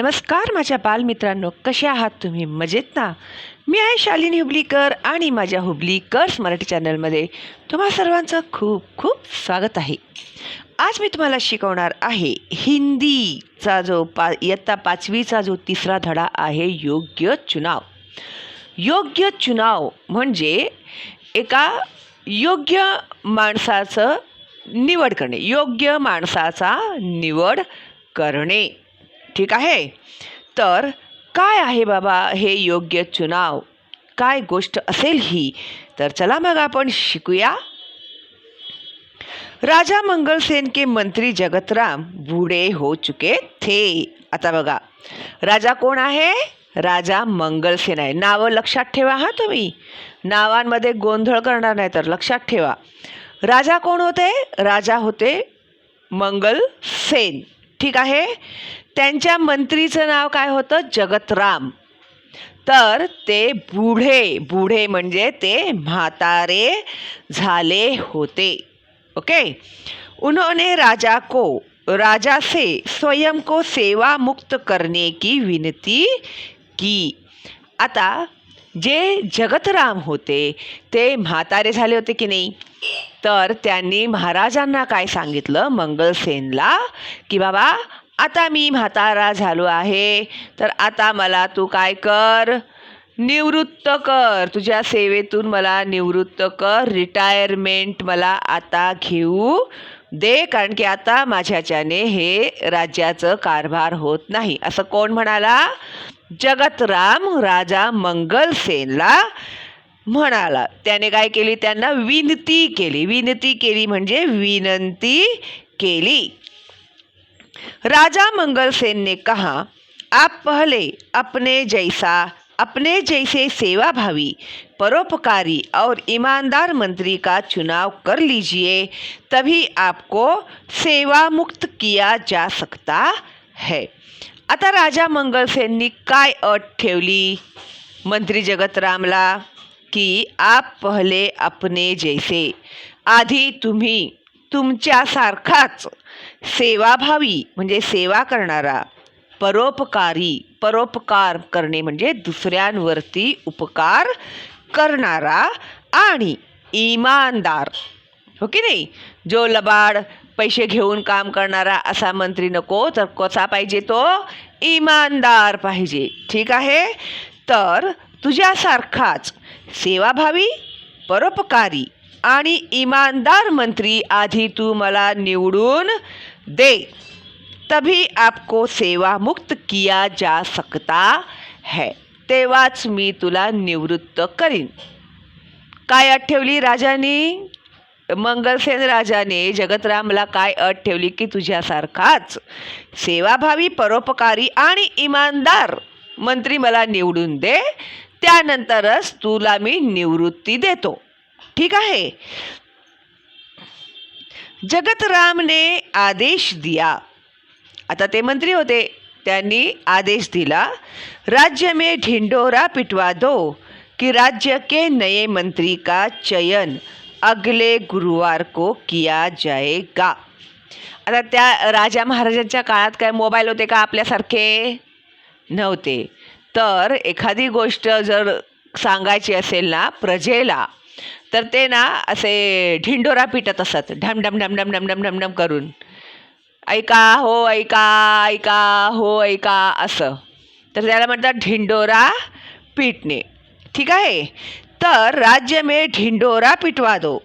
नमस्कार माझ्या बालमित्रांनो, कसे आहात तुम्ही? मजेत ना? मी आहे शालिनी हुबलीकर आणि माझ्या हुबलीकर्स मराठी चॅनलमध्ये तुम्हा सर्वांचं खूप खूप स्वागत आहे. आज मी तुम्हाला शिकवणार आहे हिंदीचा जो इयत्ता 5वीचा जो तिसरा धडा आहे, योग्य चुनाव. योग्य चुनाव म्हणजे एका योग्य माणसाचं निवड करणे, योग्य माणसाचा निवड करणे. ठीक आहे. तर काय आहे बाबा हे योग्य चुनाव? काय गोष्ट असेल ही? तर चला मग आपण शिकूया. राजा मंगलसेन के मंत्री जगतराम बूढ़े हो चुके थे. आता बघा, राजा कोण आहे? राजा मंगलसेन आहे. नावं लक्षात ठेवा हा तुम्ही. नावांमध्ये गोंधळ करणार नाही तर लक्षात ठेवा. राजा कोण होते? राजा होते मंगलसेन. ठीक आहे. त्यांच्या मंत्रीचं नाव काय होतं? जगतराम. तर ते बूढे म्हणजे ते म्हातारे झाले होते. ओके. उन्होंने राजा से स्वयं को सेवा मुक्त करने की विनती की. आता जे जगतराम होते ते म्हातारे झाले होते की नाही, तर त्यांनी महाराजांना काय सांगितलं, मंगलसेनला, की बाबा आता मी म्हातारा झालो आहे, तर आता मला तू काय कर, निवृत्त कर, तुझ्या सेवेतून मला निवृत्त कर, रिटायरमेंट मला आता घेऊ दे, कारण की आता माझ्याच्याने हे राज्याचं कारभार होत नाही. असं कोण म्हणाला? जगतराम राजा मंगलसेनला म्हणाला. त्याने काय केली? त्यांना विनती केली. विनती केली म्हणजे विनंती केली. राजा मंगलसेन ने कहा, आप पहले अपने जैसे सेवाभावी, परोपकारी और ईमानदार मंत्री का चुनाव कर लीजिए, तभी आपको सेवा मुक्त किया जा सकता है. आता राजा मंगलसेननी काय अट ठेवली मंत्री जगतरामला, की आप पहले अपने जैसे, आधी तुम्ही तुमच्यासारखाच, सेवाभावी म्हणजे सेवा करणारा, परोपकार करणे म्हणजे दुसऱ्यांवरती उपकार करणारा, आणि इमानदार, हो की नाही, जो लबाड पैसे घेऊन काम करणारा असा मंत्री नको, तर कसा पाहिजे? तो इमानदार पाहिजे. ठीक आहे. तर तुझ्यासारखाच सेवाभावी, परोपकारी आणि इमानदार मंत्री आधी तू मला निवडून दे, तभी आपको सेवा मुक्त किया जा सकता है, तेव्हाच मी तुला निवृत्त करीन. काय अट ठेवली राजाने? मंगलसेन राजाने जगतरामला काय अट ठेवली? की तुझ्यासारखाच सेवाभावी, परोपकारी आणि इमानदार मंत्री मला निवडून दे, त्यानंतरच तुला मी निवृत्ती देतो. ठीक आहे. जगतराम ने आदेश दिया. आता ते मंत्री होते, त्यांनी आदेश दिला, राज्य में ढिंडोरा पिटवा दो कि राज्य के नए मंत्री का चयन अगले गुरुवार को किया जाएगा. आता त्या राजा महाराजांच्या काळात काय मोबाईल होते का आपल्यासारखे? नव्हते. तर एखादी गोष्ट जर सांगायची असेल ना प्रजेला, तर ते ना असे ढिंडोरा पिटत असत, ढम ढम ढम ढम ढम ढम ढम ढम करून, ऐका हो ऐका, ऐका हो ऐका, असं. तर त्याला म्हणतात ढिंडोरा पिटणे. ठीक आहे. तर राज्य में ढिंडोरा पिटवा दो,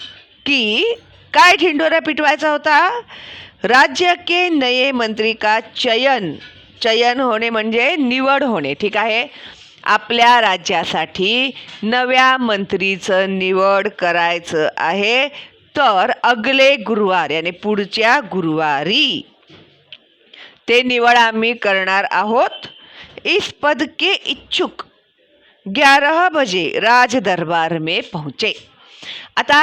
की काय ढिंडोरा पिटवायचा होता? राज्य के नये मंत्री का चयन होणे म्हणजे निवड होणे. ठीक आहे. आपल्या राज्यासाठी नव्या मंत्रीचं निवड करायचं आहे, तर अगले गुरुवार यानी पुढच्या गुरुवारी ते निवड आम्ही करणार आहोत. इस पद के इच्छुक 11 बजे राज दरबार में पहुँचे. आता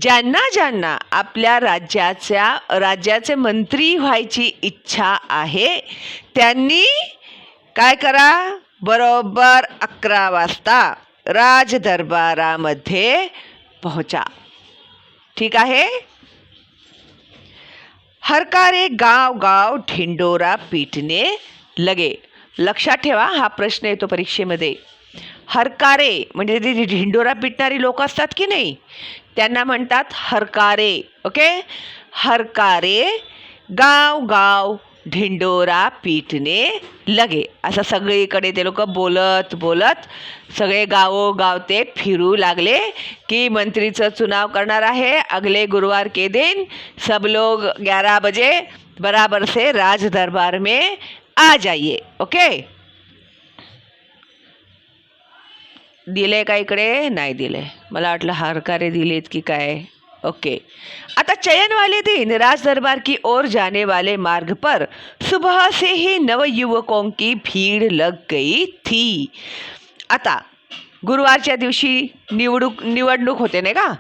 ज्यांना आपल्या राज्याचे मंत्री व्हायची इच्छा आहे, त्यांनी काय करा? बरोबर 11 वाजता राज दरबारामध्ये पोहोचा. ठीक आहे. हरकारे गांव गांव ढिंडोरा पीटने लगे. लक्षात ठेवा, हा प्रश्न येतो परीक्षेमध्ये. हरकारे म्हणजे ते ढिंडोरा पिटणारी लोक असतात की नाही, त्यांना म्हणतात हरकारे. ओके, हरकारे गाव गाव ढिंडोरा पीटने लगे. असं सगळीकडे ते लोक बोलत बोलत सगळे गावोगाव ते फिरू लागले की मंत्रीचं चुनाव करणार आहे. अगले गुरुवार के दिन सब लोग 11 बजे बराबर से राज दरबार में आ जाइए. ओके, दिले का इकडे? नाही दिले, मला वाटलं हरकारे दिलेत की काय. ओके, आता चयन वाले दिन राज दरबार की ओर जाने वाले मार्ग पर सुबह से ही नवयुवकों की भीड़ लग गई थी. आता गुरुवारच्या दिवशी निवडणूक होते नाही का,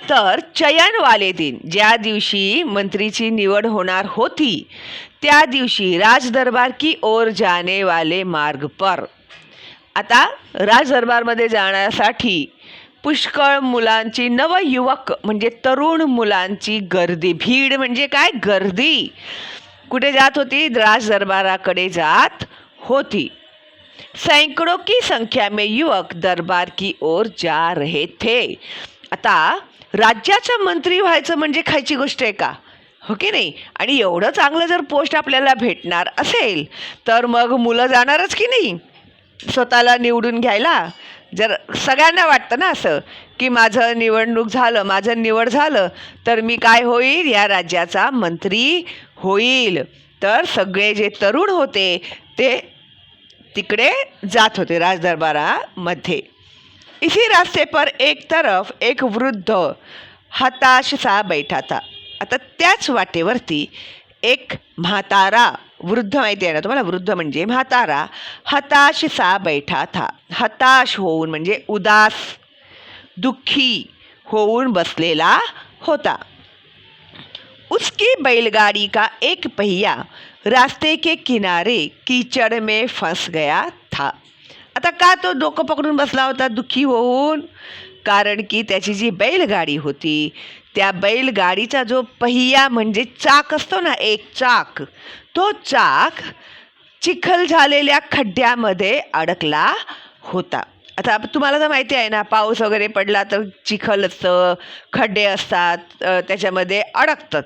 तर चयन वाले दिन, ज्या दिवशी मंत्रीची निवड होणार होती त्या दिवशी राज दरबार की ओर जाने वाले मार्ग पर. आता राज दरबारमध्ये जाण्यासाठी पुष्कळ मुलांची, नवयुवक म्हणजे तरुण मुलांची गर्दी, भीड म्हणजे काय, गर्दी कुठे जात होती? राज दरबाराकडे जात होती. सैकड़ों की संख्या में युवक दरबार की ओर जा रहे थे. आता राज्याचा मंत्री व्हायचं म्हणजे खायची गोष्ट आहे का, हो की नाही? आणि एवढं चांगलं जर पोस्ट आपल्याला भेटणार असेल तर मग मुलं जाणारच की नाही स्वतःला निवडून घ्यायला. जर सगळ्यांना वाटतं ना असं की माझं निवड झालं तर मी काय होईल, या राज्याचा मंत्री होईल. तर सगळे जे तरुण होते ते तिकडे जात होते राजदरबारामध्ये. इसी रास्ते पर एक तरफ एक वृद्ध हताश सा बैठा था. आता त्याच वाटेवरती एक म्हातारा, वृद्ध माहिती आहे ना तुम्हाला, वृद्ध म्हणजे म्हातारा, हताश सा बैठा था. हताश होऊन म्हणजे उदास, दुःखी होऊन बसलेला होता. उसकी बैलगाड़ी का एक पहिया रास्ते के किनारे कीचड़ में फंस गया था. आता का तो डोकं पकडून बसला होता दुःखी होऊन? कारण की त्याची जी बैलगाडी होती त्या बैलगाडीचा जो पहिया म्हणजे चाक असतो ना, एक चाक, तो चाक चिखल झालेल्या खड्ड्यामध्ये अडकला होता. आता तुम्हाला तर माहिती आहे ना, पाऊस वगैरे पडला तर चिखल असतं, खड्डे असतात, त्याच्यामध्ये अडकतात,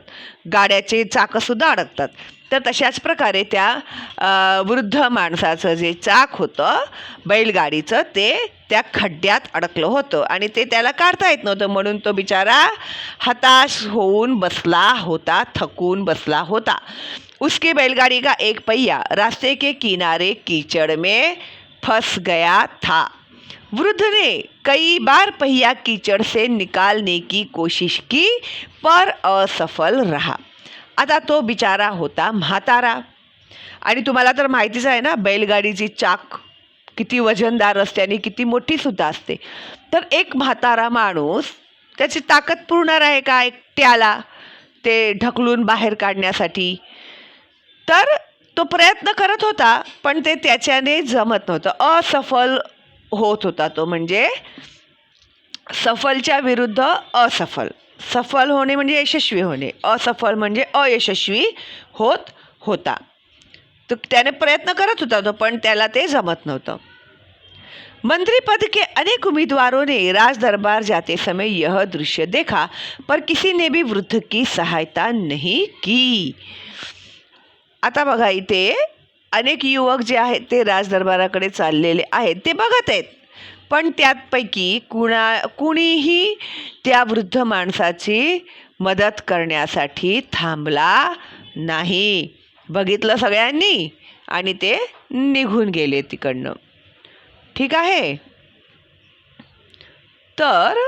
गाड्याचे चाकंसुद्धा अडकतात. तर तशाच प्रकारे त्या वृद्ध माणसाचं जे चाक होतं बैलगाडीचं ते त्या खड्ड्यात अडकलं होतं आणि ते त्याला काढता येत नव्हतं, म्हणून तो बिचारा हताश होऊन बसला होता, थकून बसला होता. उसकी बैलगाड़ी का एक पहिया रास्ते के किनारे कीचड़ में फंस गया था. वृद्ध ने कई बार पहिया कीचड़ से निकालने की कोशिश की पर असफल रहा. आता तो बिचारा होता म्हातारा आणि तुम्हाला तर माहितीच आहे ना बैलगाडीची चाक किती वजनदार असते आणि किती मोठीसुद्धा असते. तर एक म्हातारा माणूस, त्याची ताकद पुरणार आहे का एकट्याला ते ढकलून बाहेर काढण्यासाठी? तर तो प्रयत्न करत होता पण ते त्याच्याने जमत नव्हतं, असफल होत होता तो. म्हणजे सफलच्या विरुद्ध असफल. सफल होणे म्हणजे यशस्वी होणे, असफल म्हणजे अयशस्वी होत होता. तो त्याने प्रयत्न करत होता तो पण त्याला ते जमत नव्हतं. मंत्री पद के अनेक उम्मीदवारों ने राज दरबार जाते समय यह दृश्य देखा पर किसी ने भी वृद्ध की सहायता नहीं की. आता बघा, इथे अनेक युवक जे आहेत ते राज दरबाराकडे चाललेले आहेत, ते बघत आहेत, पण त्यापैकी कुणीही त्या वृद्ध माणसाची मदत करण्यासाठी थांबला नाही. बघितलं सगळ्यांनी आणि ते निघून गेले तिकडनं. ठीक आहे. तर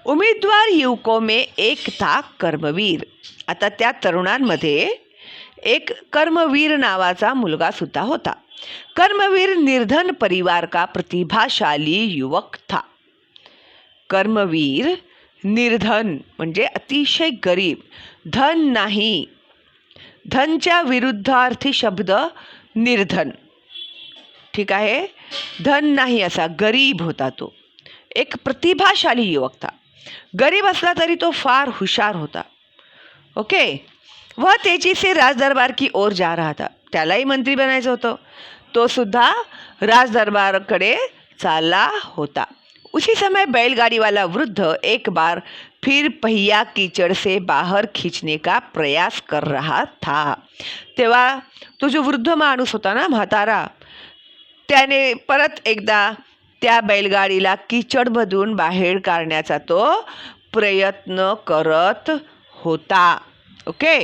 उमेदवार युवकों में एक था कर्मवीर. आता त्या तरुणांमध्ये एक कर्मवीर नावाचा मुलगा सुद्धा होता. कर्मवीर निर्धन परिवार का प्रतिभाशाली युवक था. कर्मवीर निर्धन म्हणजे अतिशय गरीब, धन नाही, धनच्या विरुद्धार्थी शब्द निर्धन. ठीक आहे, धन नाही असा गरीब होता तो. एक प्रतिभाशाली युवक था. गरीब असला तरी तो फार हुशार होता. ओके, वह तेजी से राज दरबार की ओर जा रहा था. त्यालाही मंत्री बनायचं होतं. तो सुद्धा राज दरबारकडे चालला होता. उसी समय बैलगाड़ी वाला वृद्ध एक बार फिर पहिया कीचड़ से बाहर खींचने का प्रयास कर रहा था. तेव्हा तो जो वृद्ध माणूस होता ना, म्हातारा, त्याने परत एकदा त्या बैलगाडीला कीचडमधून बाहेर काढण्याचा तो प्रयत्न करत होता. ओके.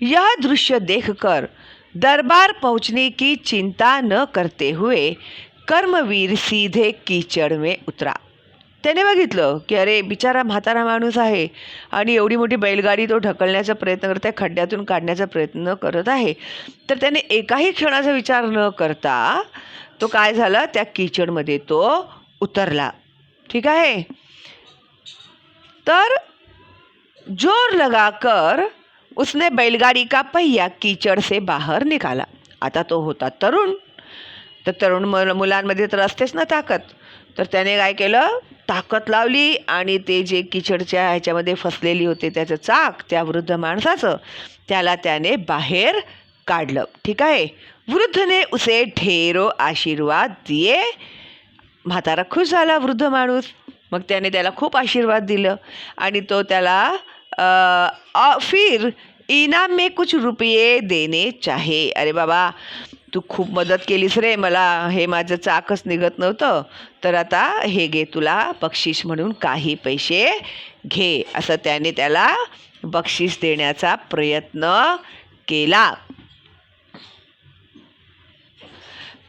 यह दृश्य देखकर दरबार पहुंचने की चिंता न करते हुए कर्मवीर सीधे कीचड़ में उतरा. त्याने बघितलं की अरे बिचारा म्हातारा माणूस आहे आणि एवढी मोठी बैलगाडी तो ढकलण्याचा प्रयत्न करत आहे, खड्ड्यातून काढण्याचा प्रयत्न करत आहे. तर त्याने एकाही क्षणाचा विचार न करता तो काय झाला, त्या कीचडमध्ये तो उतरला. ठीक आहे. तर जोर लगाकर उसने बैलगाड़ी का पहिया कीचड़ से बाहर निकाला. आता तो होता तरुण. तर तरुण मुलांमध्ये तर असतेच ना ताकद. तर त्याने काय केलं, ताकद लावली आणि ते जे कीचडच्या ह्याच्यामध्ये फसलेली होते त्याचं चाक, त्या वृद्ध माणसाचं, त्याला त्याने बाहेर काढलं. ठीक आहे. वृद्ध ने उसे ढेरों आशीर्वाद दिए. म्हातारा खुश झाला, वृद्ध माणूस. मग त्याने त्याला खूप आशीर्वाद दिलं आणि तो त्याला फिर इनाम में कुछ रुपये देने चाहे. अरे बाबा, तू खूप मदत केलीस रे मला, हे माझं चाकच निघत नव्हतं, तर आता हे घे, तुला बक्षीस म्हणून काही पैसे घे, असं त्याने त्याला बक्षीस देण्याचा प्रयत्न केला.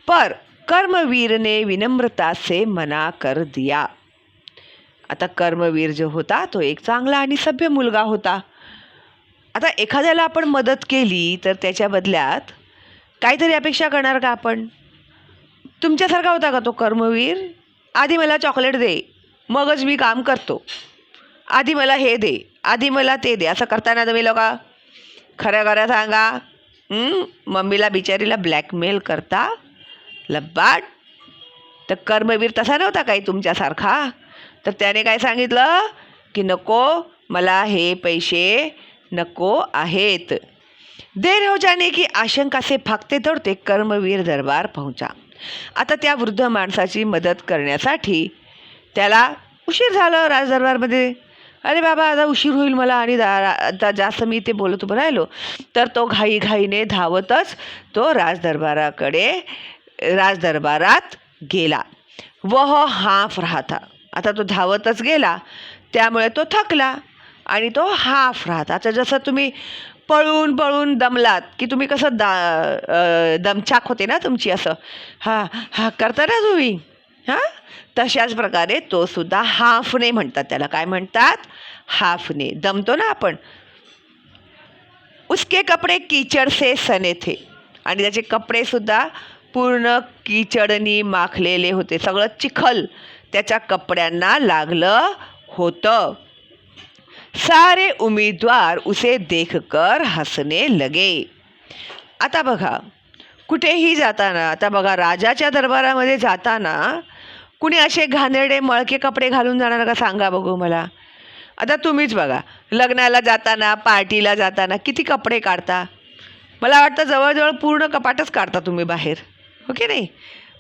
पर कर्मवीर ने विनम्रता से मना कर दिया. आता कर्मवीर जो होता तो एक चांगला आणि सभ्य मुलगा होता. आता एखाद्याला आपण मदत केली तर त्याच्या बदल्यात काहीतरी अपेक्षा करणार का आपण? तुमच्यासारखा होता का तो कर्मवीर? आधी मला चॉकलेट दे, मगच मी काम करतो, आधी मला हे दे, आधी मला ते दे, असं करताना तुम्ही लोक खरं खरं सांगा. मम्मीला बिचारीला ब्लॅकमेल करता लब्बाड. तर कर्मवीर तसा नव्हता काही तुमच्यासारखा. तर त्याने काय सांगितलं की नको, मला हे पैसे नको आहेत. देर हो जाने की आशंका से भागते दौड़ते कर्मवीर दरबार पहुंचा. आता त्या वृद्ध माणसाची मदत करण्यासाठी त्याला उशीर झाला राजदरबारमध्ये. अरे बाबा, आता उशीर होईल मला आणि आता जास्त मी ते बोलत उभं राहिलो. तर तो घाईघाईने धावतच तो राजदरबारात गेला. वह हाफ रहा था. आता तो धावतच गेला, त्यामुळे तो थकला आणि तो हाफ राहता. आता जसं तुम्ही पळून पळून दमलात की तुम्ही कसं दमछाक होते ना तुमची, असं हा करता ना तुम्ही, तशाच प्रकारे तो सुद्धा हाफने म्हणतात. त्याला काय म्हणतात? हाफने. दमतो ना आपण. उसके कपडे कीचड़ से सने थे. आणि त्याचे कपडे सुद्धा पूर्ण कीचडनी माखलेले होते. सगळं चिखल त्याच्या कपड्यांना लागलं होतं. सारे उमेदवार उसे देखकर हसने लगे. आता बघा, कुठेही जाताना, आता बघा राजाच्या दरबारामध्ये जाताना कुणी असे घाणेरडे मळके कपडे घालून जाणार का? सांगा बघू मला. आता तुम्हीच बघा, लग्नाला जाताना, पार्टीला जाताना किती कपडे काढता. मला वाटतं जवळजवळ पूर्ण कपाटच काढता तुम्ही बाहेर, हो की नाही?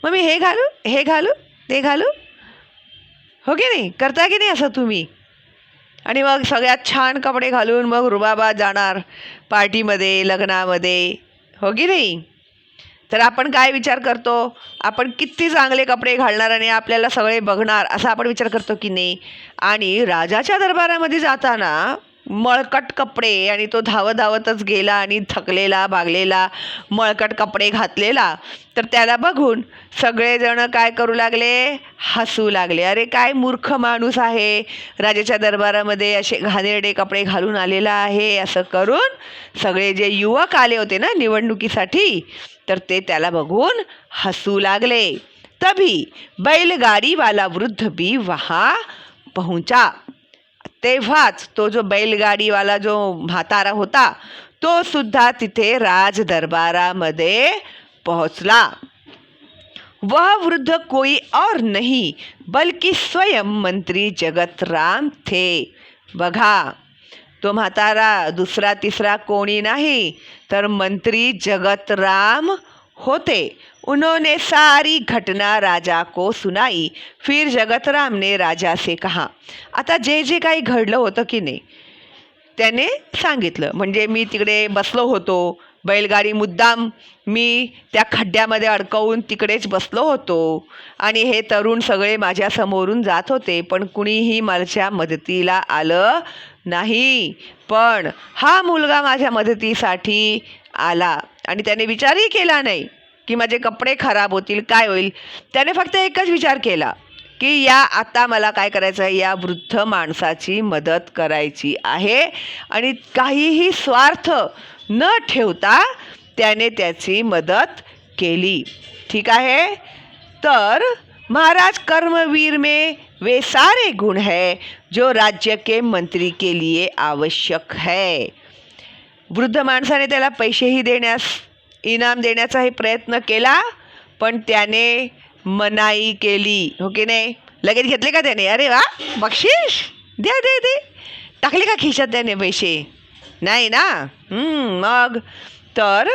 मग मी हे घालू, हे घालू, ते घालू, हो की नाही? करता की नाही असं तुम्ही? आणि मग सगळ्यात छान कपडे घालून मग रुबाबात जाणार पार्टीमध्ये, लग्नामध्ये, हो की नाही? तर आपण काय विचार करतो? आपण किती चांगले कपडे घालणार आणि आपल्याला सगळे बघणार असा आपण विचार करतो की नाही? आणि राजाच्या दरबारामध्ये जाताना मळकट कपडे, आणि तो धावतच गेला आणि थकलेला भागलेला मळकट कपडे घातलेला, तर त्याला बघून सगळेजण काय करू लागले? हसू लागले. अरे काय मूर्ख माणूस आहे, राजाच्या दरबारामध्ये असे घाणेरडे कपडे घालून आलेला आहे, असं करून सगळे जे युवक आले होते ना निवडणुकीसाठी, तर ते त्याला बघून हसू लागले. तभी बैलगाड़ी वाला वृद्ध भी वहाँ पहुँचा. तेव्हाच तो जो बैलगाडीवाला जो म्हातारा होता तो सुद्धा तिथे राज दरबारामध्ये पोहोचला. वह वृद्ध कोई और नहीं बल्कि स्वयं मंत्री जगत राम थे. बघा, तो म्हातारा दुसरा तिसरा कोणी नाही तर मंत्री जगतराम होते। उन्होंने सारी घटना राजा को सुनाई। फिर जगतराम ने राजा से कहा। आता जे जे काही घडलं होतं की नाही त्याने सांगितलं। म्हणजे मी तिकडे बसलो होतो, बैलगाडी मुद्दाम मी त्या खड्ड्यामध्ये अडकवून तिकडेच बसलो होतो आणि हे तरुण सगळे माझ्या समोरून जात होते, पण कुणीही माझ्या मदतीला आलं नाही। पण हा मुलगा माझ्या मदतीसाठी आला आणि त्याने विचारही केला नाही की माझे कपडे खराब होतील, काय होईल। त्याने फक्त एकच विचार केला की आता मला काय करायचं आहे, या वृद्ध माणसाची मदत करायची आहे आणि काहीही स्वार्थ न ठेवता त्याने त्याची मदत केली। ठीक आहे। तर महाराज, कर्मवीर में वे सारे गुण है जो राज्य के मंत्री के लिए आवश्यक है। वृद्ध माणसाने त्याला पैसेही देण्यास, इनाम देण्याचाही प्रयत्न केला, पण त्याने मनाई केली, हो की नाही। लगेच घेतले का त्याने? अरे वा, बक्षीस दे दे दे, टाकले का खिशात त्याने पैसे? नाही ना। मग तर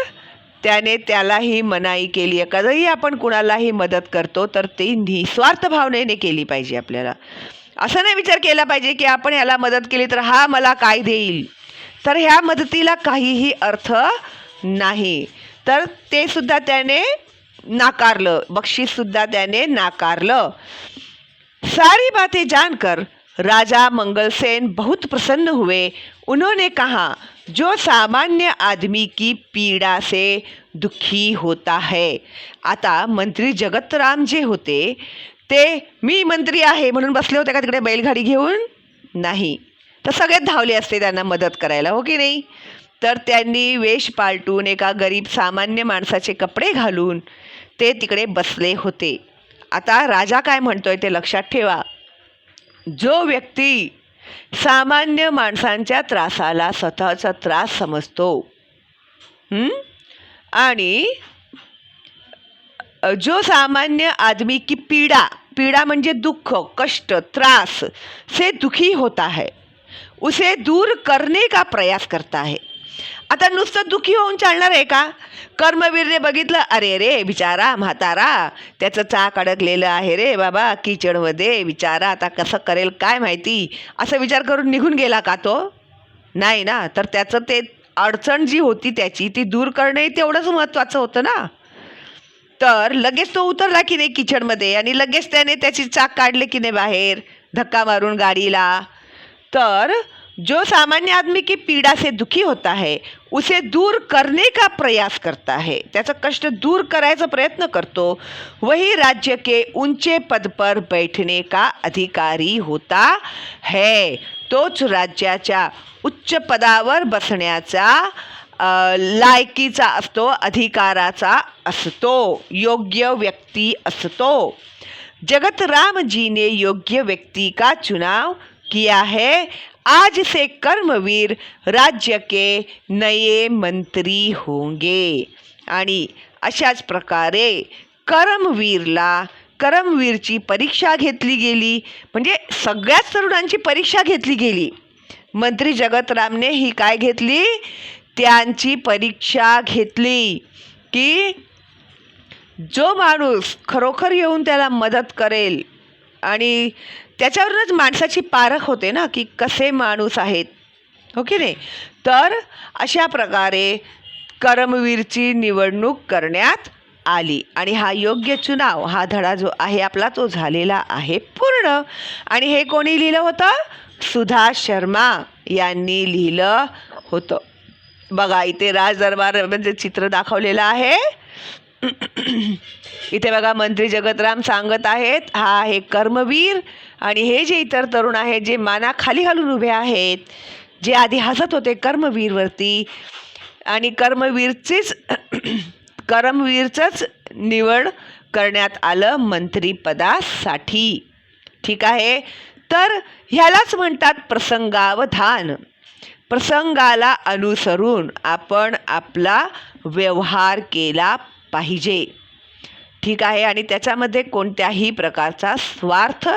त्याने त्यालाही मनाई केली। कधीही आपण कुणालाही मदत करतो तर ती निस्वार्थ भावनेने केली पाहिजे। आपल्याला असं नाही विचार केला पाहिजे की आपण ह्याला मदत केली तर हा मला काय देईल, तर ह्या मदतीला काहीही अर्थ नाही। तर ते सुद्धा त्याने नाकारलं, बक्षीससुद्धा त्याने नाकारलं। सारी बातें जानकर राजा मंगलसेन बहुत प्रसन्न हुए। उन्होंने कहा, जो सामान्य आदमी की पीड़ा से दुखी होता है। आता मंत्री जगतराम जे होते ते मी मंत्री आहे म्हणून बसले होते का तिकडे बैलगाडी घेऊन? नाही, तर सगळेच धावले असते त्यांना मदत करायला, हो की नाही। तर त्यांनी वेश पालटून एका गरीब सामान्य माणसाचे कपडे घालून ते तिकडे बसले होते। आता राजा काय म्हणतोय ते लक्षात ठेवा। जो व्यक्ती सामान्य माणसांच्या त्रासाला स्वतःचा त्रास समजतो आणि जो सामान्य आदमी की पीड़ा म्हणजे दुःख, कष्ट, त्रास से दुखी होता है, उसे दूर करने का प्रयास करता है। आता नुसतं दुखी होऊन चालणार आहे का? कर्मवीरने बघितलं, अरे रे बिचारा म्हातारा, त्याचं चाक अडकलेलं आहे रे बाबा किचडमध्ये, बिचारा आता कसं करेल काय माहिती, असं विचार करून निघून गेला का तो? नाही ना। तर त्याचं ते अडचण जी होती त्याची ती दूर करणे तेवढंच महत्त्वाचं होतं ना। तर लगेच तो उतरला की नाही किचडमध्ये आणि लगेच त्याने त्याची चाक काढले की नाही बाहेर धक्का मारून गाडीला। तर जो सामान्य आदमी की पीड़ा से दुखी होता है उसे दूर करने का प्रयास करता है, त्याचं कष्ट दूर करायचा प्रयत्न करतो, वही राज्य के ऊंचे पद पर बैठने का अधिकारी होता है। तोच राज्याच्या उच्च पदावर बसण्याचा लायकीचा असतो, अधिकाराचा असतो, योग्य व्यक्ती असतो। जगतराम जी ने योग्य व्यक्ति का चुनाव किया है। आज से कर्मवीर राज्य के नए मंत्री होंगे। आणि अशाच प्रकारे कर्मवीरची परीक्षा घेतली गेली, म्हणजे सगळ्याच तरुणांची परीक्षा घेतली गेली। मंत्री जगतरामने ही काय घेतली? त्यांची परीक्षा घेतली की जो माणूस खरोखर येऊन त्याला मदत करेल, आणि त्याच्यावरूनच माणसाची पारख होते ना की कसे माणूस आहेत, हो की नाही। तर अशा प्रकारे कर्मवीरची निवडणूक करण्यात आली आणि हा योग्य चुनाव, हा धडा जो आहे आपला तो झालेला आहे पूर्ण। आणि हे कोणी लिहिलं होतं? सुधा शर्मा यांनी लिहिलं होतं। बघा इथे राजदरबार म्हणजे चित्र दाखवलेलं आहे। इथे बघा मंत्री जगतराम सांगत आहेत, हा आहे कर्मवीर, आणि हे जे इतर तरुण आहेत जे माना खाली घालून उभे आहेत, जे आधी हसत होते कर्मवीरवरती, आणि कर्मवीरचंच निवड करण्यात आलं मंत्रिपदासाठी। ठीक आहे। तर ह्यालाच म्हणतात प्रसंगावधान। प्रसंगाला अनुसरून आपण आपला व्यवहार केला पाहिजे। ठीक आहे। आणि त्याच्यामध्ये कोणत्याही प्रकारचा स्वार्थ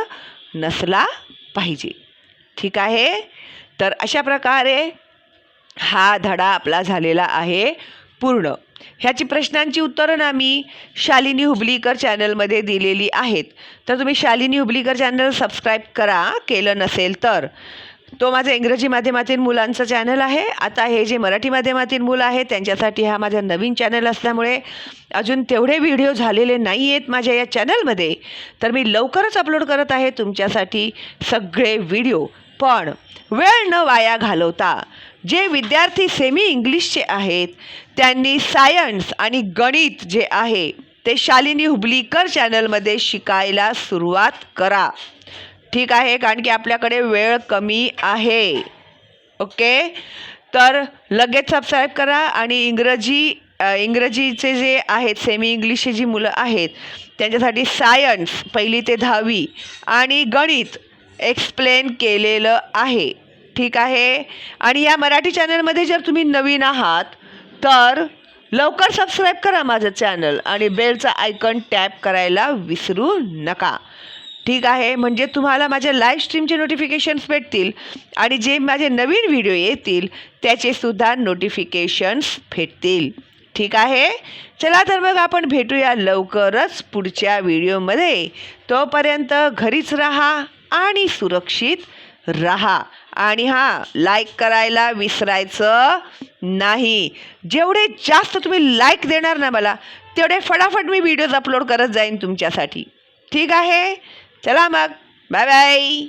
नसला पाहिजे। ठीक आहे। तर अशा प्रकारे हा धडा आपला झालेला आहे पूर्ण. ह्याची प्रश्नांची उत्तरं ना मी शालिनी हुबलीकर चॅनलमध्ये दिलेली आहेत. तर तुम्ही शालिनी हुबलीकर चॅनल सबस्क्राईब करा केलं नसेल तर. तो माझा इंग्रजी माध्यमातील मुलांचा चॅनल आहे. आता हे जे मराठी माध्यमातील मुलं आहेत त्यांच्यासाठी हा माझा नवीन चॅनल असल्यामुळे अजून तेवढे व्हिडिओ झालेले नाही आहेत माझ्या या चॅनलमध्ये. तर मी लवकरच अपलोड करत आहे तुमच्यासाठी सगळे व्हिडिओ. पण वेळ न वाया घालवता जे विद्यार्थी सेमी इंग्लिशचे आहेत त्यांनी सायन्स आणि गणित जे आहे ते शालिनी हुबलीकर चॅनलमध्ये शिकायला सुरुवात करा. ठीक आहे, कारण की आपल्याकडे वेळ कमी आहे. ओके, तर लगेच सबस्क्राईब करा. आणि इंग्रजीचे जे आहेत सेमी इंग्लिशची जी मुलं आहेत त्यांच्यासाठी सायन्स 1ली ते 10वी आणि गणित एक्सप्लेन केलेलं आहे. ठीक आहे. आणि या मराठी चॅनलमध्ये जर तुम्ही नवीन आहात तर लवकर सबस्क्राईब करा माझं चॅनल आणि बेलचा आयकॉन टॅप करायला विसरू नका. ठीक आहे, म्हणजे तुम्हाला माझ्या लाईव्ह स्ट्रीमचे नोटिफिकेशन्स भेटतील आणि जे माझे नवीन व्हिडिओ येतील त्याचेसुद्धा नोटिफिकेशन्स भेटतील. ठीक आहे, चला तर मग आपण भेटूया लवकरच पुढच्या व्हिडिओमध्ये. तोपर्यंत घरीच राहा आणि सुरक्षित राहा. आणि हां, लाईक करायला विसरायचं नाही. जेवढे जास्त तुम्ही लाईक देणार ना मला तेवढे फटाफट मी व्हिडिओज अपलोड करत जाईन तुमच्यासाठी. ठीक आहे, चला मग, बाय बाय.